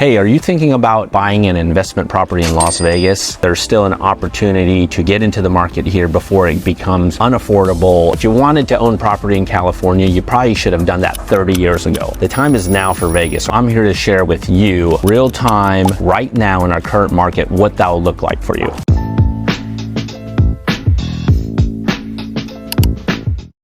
Hey, are you thinking about buying an investment property in Las Vegas? There's still an opportunity to get into the market here before it becomes unaffordable. If you wanted to own property in California, you probably should have done that 30 years ago. The time is now for Vegas. I'm here to share with you real time, right now in our current market, what that will look like for you.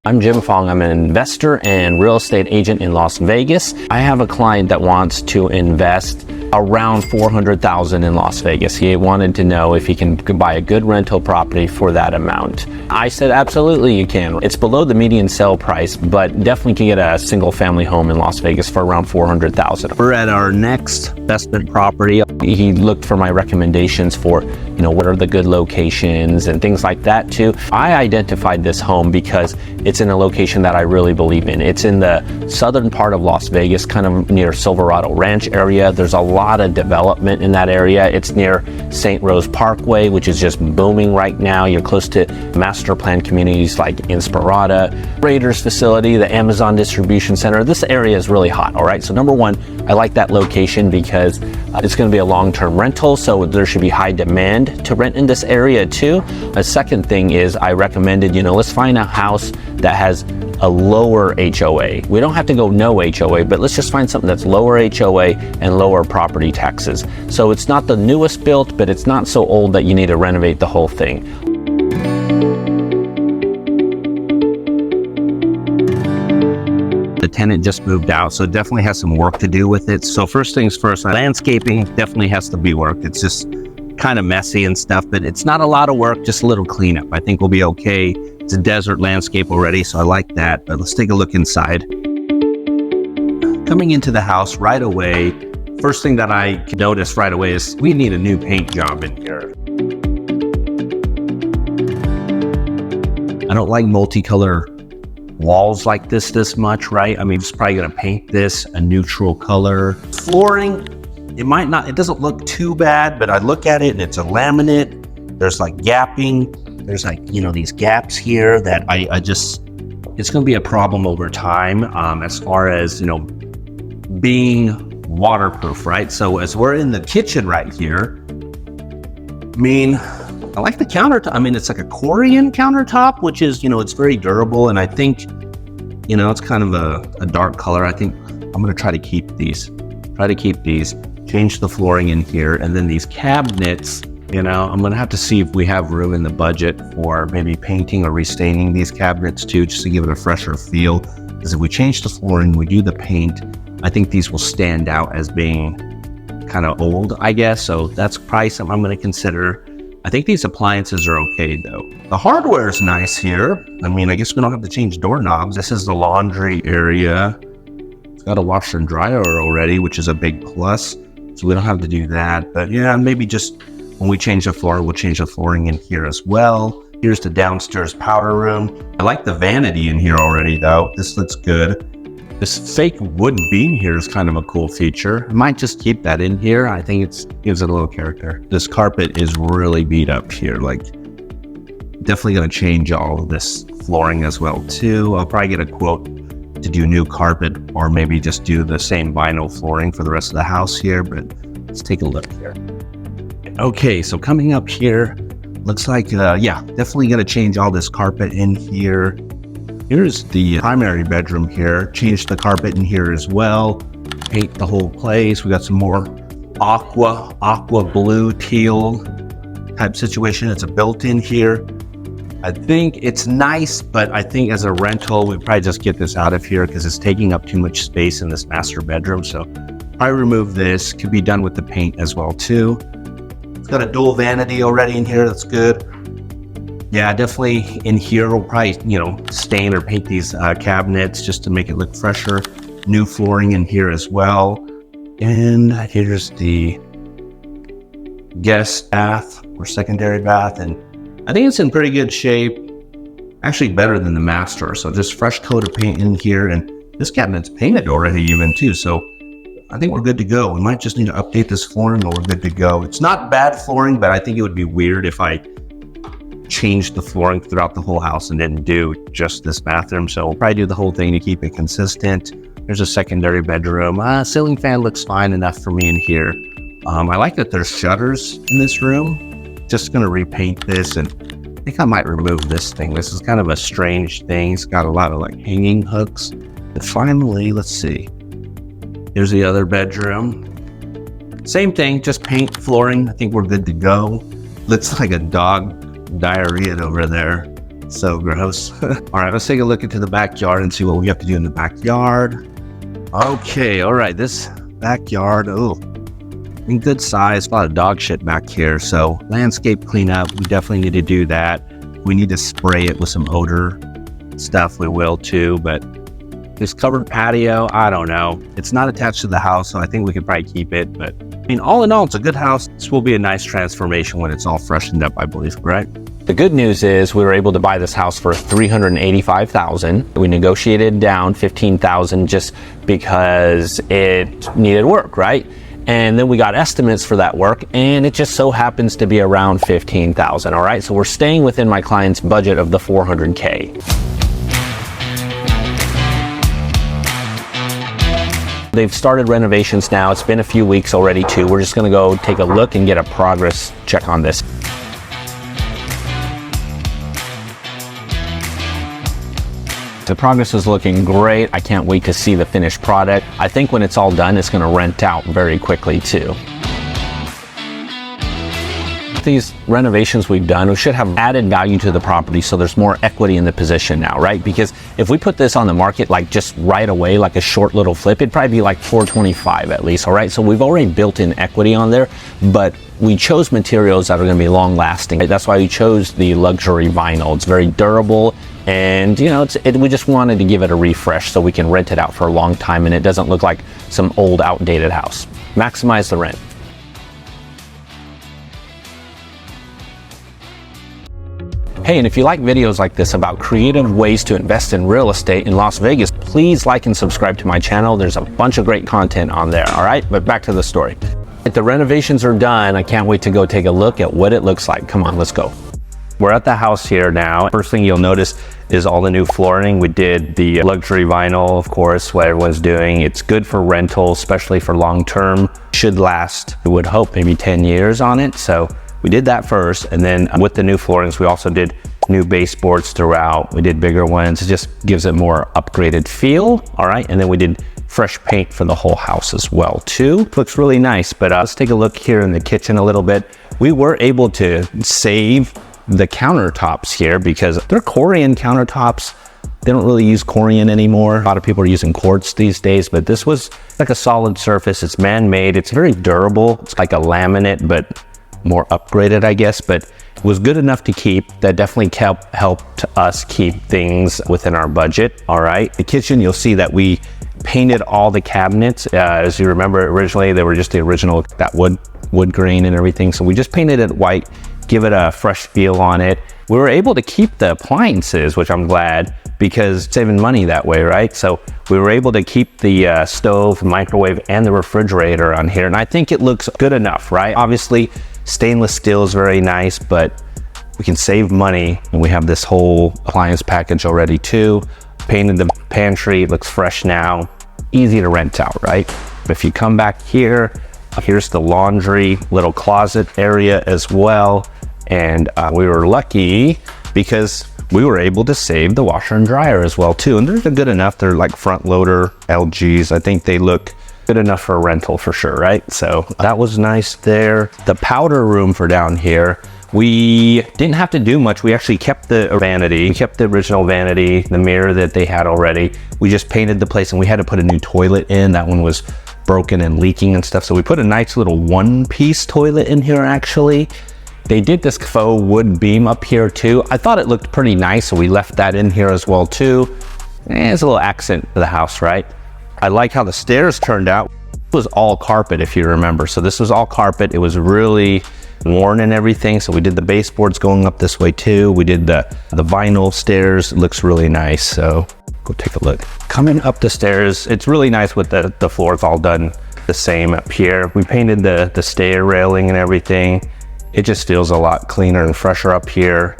I'm Jim Fong. I'm an investor and real estate agent in Las Vegas. I have a client that wants to invest around $400,000 in Las Vegas. He wanted to know if he can buy a good rental property for that amount. I said, absolutely you can. It's below the median sale price, but definitely can get a single family home in Las Vegas for around $400,000. We're at our next investment property. He looked for my recommendations for, what are the good locations and things like that too. I identified this home because it's in a location that I really believe in. It's in the southern part of Las Vegas, kind of near Silverado Ranch area. There's a lot of development in that area. It's near St. Rose Parkway, which is just booming right now. You're close to master plan communities like Inspirada, Raiders facility, the Amazon distribution center. This area is really hot, all right? So number one, I like that location because it's gonna be a long-term rental, so there should be high demand to rent in this area too. A second thing is I recommended, let's find a house that has a lower HOA. We don't have to go no HOA, but let's just find something that's lower HOA and lower property taxes. So it's not the newest built, but it's not so old that you need to renovate the whole thing. The tenant just moved out, so it definitely has some work to do with it. So first things first, landscaping definitely has to be worked. It's just kind of messy and stuff, but it's not a lot of work, just a little cleanup. I think we'll be okay. It's a desert landscape already, so I like that. But let's take a look inside. Coming into the house right away, first thing that I noticed right away is we need a new paint job in here. I don't like multicolor walls like this much, right? I mean, it's probably gonna paint this a neutral color. Flooring, it doesn't look too bad, but I look at it and it's a laminate. There's like gapping. There's like, these gaps here that it's gonna be a problem over time as far as, being waterproof, right? So as we're in the kitchen right here, I like the countertop. It's like a Korean countertop, which is, it's very durable. And I think, it's kind of a dark color. I think I'm gonna try to keep these, change the flooring in here. And then these cabinets, I'm gonna have to see if we have room in the budget for maybe painting or restaining these cabinets too, just to give it a fresher feel. Because if we change the flooring, we do the paint, I think these will stand out as being kind of old, I guess. So that's probably something I'm gonna consider. I think these appliances are okay though. The hardware is nice here. I guess we don't have to change doorknobs. This is the laundry area. It's got a washer and dryer already, which is a big plus. So we don't have to do that. But yeah, maybe just when we change the floor, we'll change the flooring in here as well. Here's the downstairs powder room. I like the vanity in here already though. This looks good. This fake wooden beam here is kind of a cool feature. I might just keep that in here. I think it gives it a little character. This carpet is really beat up here. Definitely gonna change all of this flooring as well too. I'll probably get a quote to do new carpet or maybe just do the same vinyl flooring for the rest of the house here, but let's take a look here. Okay, so coming up here, looks like, definitely gonna change all this carpet in here. Here's the primary bedroom here. Change the carpet in here as well. Paint the whole place. We got some more aqua blue, teal type situation. It's a built-in here. I think it's nice, but I think as a rental, we'd probably just get this out of here because it's taking up too much space in this master bedroom. So probably remove this. Could be done with the paint as well too. It's got a dual vanity already in here. That's good. Yeah, definitely in here, we'll probably, stain or paint these cabinets just to make it look fresher. New flooring in here as well. And here's the guest bath or secondary bath. And I think it's in pretty good shape. Actually better than the master. So just fresh coat of paint in here. And this cabinet's painted already even too. So I think we're good to go. We might just need to update this flooring or we're good to go. It's not bad flooring, but I think it would be weird if I changed the flooring throughout the whole house and didn't do just this bathroom. So we'll probably do the whole thing to keep it consistent. There's a secondary bedroom. Ceiling fan looks fine enough for me in here. I like that there's shutters in this room. Just gonna repaint this, and I think I might remove this thing. This is kind of a strange thing. It's got a lot of like hanging hooks. And finally, let's see. Here's the other bedroom. Same thing, just paint, flooring. I think we're good to go. Looks like a dog diarrhea over there. So gross. All right, let's take a look into the backyard and see what we have to do in the backyard. Okay, all right, this backyard, in good size, a lot of dog shit back here. So landscape cleanup, we definitely need to do that. We need to spray it with some odor stuff, we will too, but this covered patio, I don't know. It's not attached to the house, so I think we could probably keep it, but I mean, all in all, it's a good house. This will be a nice transformation when it's all freshened up, I believe, right? The good news is we were able to buy this house for $385,000. We negotiated down $15,000 just because it needed work, right? And then we got estimates for that work, and it just so happens to be around $15,000, all right? So we're staying within my client's budget of the $400K. They've started renovations now. It's been a few weeks already too. We're just gonna go take a look and get a progress check on this. The progress is looking great. I can't wait to see the finished product. I think when it's all done, it's gonna rent out very quickly too. These renovations we've done, we should have added value to the property, so there's more equity in the position now, right? Because if we put this on the market like just right away, like a short little flip, it'd probably be like $425 at least, all right? So we've already built in equity on there, but we chose materials that are gonna be long lasting. That's why we chose the luxury vinyl. It's very durable, and you know, we just wanted to give it a refresh so we can rent it out for a long time and it doesn't look like some old outdated house. Maximize the rent. Hey, and if you like videos like this about creative ways to invest in real estate in Las Vegas, please like and subscribe to my channel. There's a bunch of great content on there, all right? But back to the story. If the renovations are done, I can't wait to go take a look at what it looks like. Come on, let's go. We're at the house here now. First thing you'll notice is all the new flooring. We did the luxury vinyl, of course, what everyone's doing. It's good for rental, especially for long term. Should last, I would hope, maybe 10 years on it. So we did that first, and then with the new floorings, we also did new baseboards throughout. We did bigger ones. It just gives it more upgraded feel, all right? And then we did fresh paint for the whole house as well too. Looks really nice, but let's take a look here in the kitchen a little bit. We were able to save the countertops here because they're Corian countertops. They don't really use Corian anymore. A lot of people are using quartz these days, but this was like a solid surface. It's man-made. It's very durable. It's like a laminate, but more upgraded, I guess, but it was good enough to keep. That definitely helped us keep things within our budget, all right? The kitchen, you'll see that we painted all the cabinets. As you remember, originally, they were just the original, that wood grain and everything. So we just painted it white, give it a fresh feel on it. We were able to keep the appliances, which I'm glad, because saving money that way, right? So we were able to keep the stove, microwave, and the refrigerator on here. And I think it looks good enough, right? Obviously, stainless steel is very nice, but we can save money, and we have this whole appliance package already too. Painted the pantry, it looks fresh now. Easy to rent out, right? If you come back here, here's the laundry, little closet area as well. And we were lucky because we were able to save the washer and dryer as well too. And they're good enough. They're like front loader LGs. I think they look good enough for a rental for sure, right? So that was nice there. The powder room for down here, we didn't have to do much. We actually kept the vanity. We kept the original vanity, the mirror that they had already. We just painted the place, and we had to put a new toilet in. That one was broken and leaking and stuff. So we put a nice little one-piece toilet in here actually. They did this faux wood beam up here too. I thought it looked pretty nice, so we left that in here as well too. It's a little accent to the house, right? I like how the stairs turned out. It was all carpet, if you remember. So this was all carpet. It was really worn and everything. So we did the baseboards going up this way too. We did the vinyl stairs. It looks really nice. So go take a look. Coming up the stairs, it's really nice with the floors all done the same up here. We painted the stair railing and everything. It just feels a lot cleaner and fresher up here.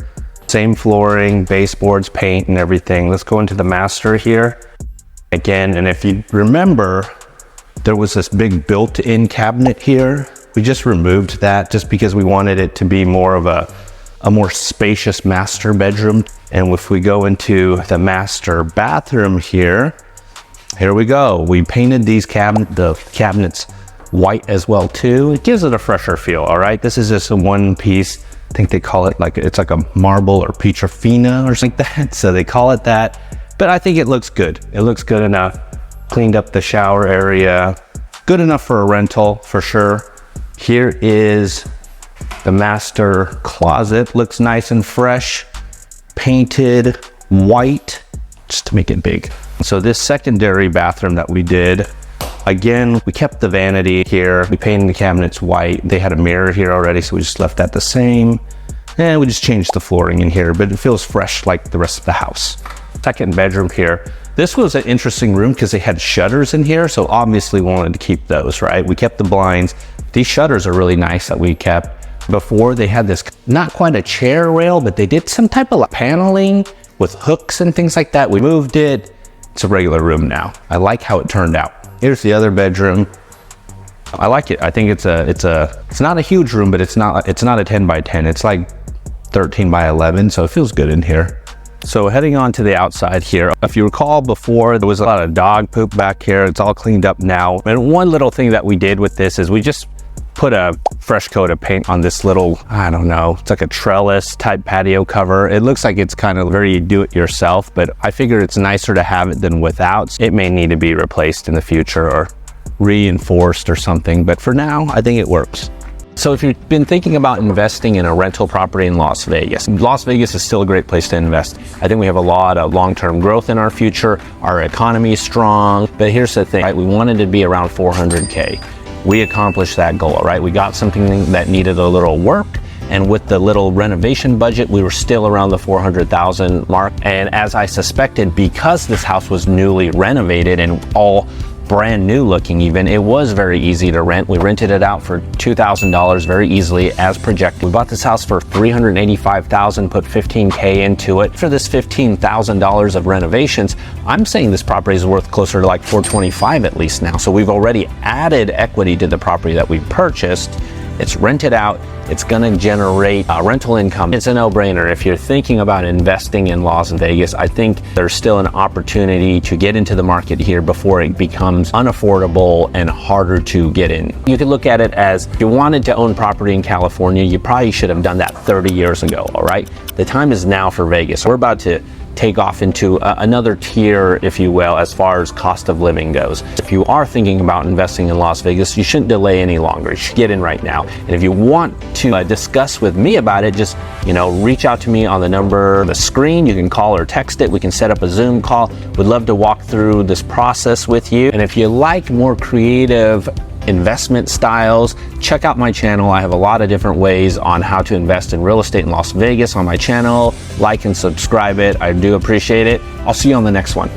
Same flooring, baseboards, paint and everything. Let's go into the master here. Again, and if you remember, there was this big built-in cabinet here. We just removed that just because we wanted it to be more of a more spacious master bedroom. And if we go into the master bathroom here we go. We painted the cabinets white as well too. It gives it a fresher feel, all right? This is just a one piece. I think they call it it's like a marble or Pietrafina or something like that. So they call it that, but I think it looks good. It looks good enough. Cleaned up the shower area. Good enough for a rental for sure. Here is the master closet. Looks nice and fresh. Painted white, just to make it big. So this secondary bathroom that we did, again, we kept the vanity here. We painted the cabinets white. They had a mirror here already, so we just left that the same. And we just changed the flooring in here, but it feels fresh like the rest of the house. Second bedroom here. This was an interesting room because they had shutters in here, so obviously we wanted to keep those, right? We kept the blinds. These shutters are really nice that we kept. Before they had this, not quite a chair rail, but they did some type of paneling with hooks and things like that. We moved it. It's a regular room now. I like how it turned out. Here's the other bedroom. I like it. I think it's not a huge room, but it's not a 10 by 10. It's like 13 by 11, so it feels good in here. So heading on to the outside here, if you recall before, there was a lot of dog poop back here. It's all cleaned up now. And one little thing that we did with this is we just put a fresh coat of paint on this little, I don't know, it's like a trellis type patio cover. It looks like it's kind of very do-it-yourself, but I figure it's nicer to have it than without. It may need to be replaced in the future or reinforced or something, but for now, I think it works. So if you've been thinking about investing in a rental property in Las Vegas is still a great place to invest. I think we have a lot of long-term growth in our future. Our economy is strong, but here's the thing, right? We wanted to be around 400K. We accomplished that goal, right? We got something that needed a little work, and with the little renovation budget, we were still around the 400,000 mark. And as I suspected, because this house was newly renovated and all brand new looking even, it was very easy to rent. We rented it out for $2,000 very easily as projected. We bought this house for $385,000, put $15K into it. For this $15,000 of renovations, I'm saying this property is worth closer to like $425 at least now. So we've already added equity to the property that we purchased. It's rented out. It's going to generate rental income. It's a no-brainer. If you're thinking about investing in Las Vegas, I think there's still an opportunity to get into the market here before it becomes unaffordable and harder to get in. You could look at it as if you wanted to own property in California, you probably should have done that 30 years ago, all right? The time is now for Vegas. We're about to take off into another tier, if you will, as far as cost of living goes. If you are thinking about investing in Las Vegas, you shouldn't delay any longer. You should get in right now. And if you want to discuss with me about it, just reach out to me on the number on the screen. You can call or text it. We can set up a Zoom call. We'd love to walk through this process with you. And if you like more creative investment styles, check out my channel. I have a lot of different ways on how to invest in real estate in Las Vegas on my channel. Like and subscribe it. I do appreciate it. I'll see you on the next one.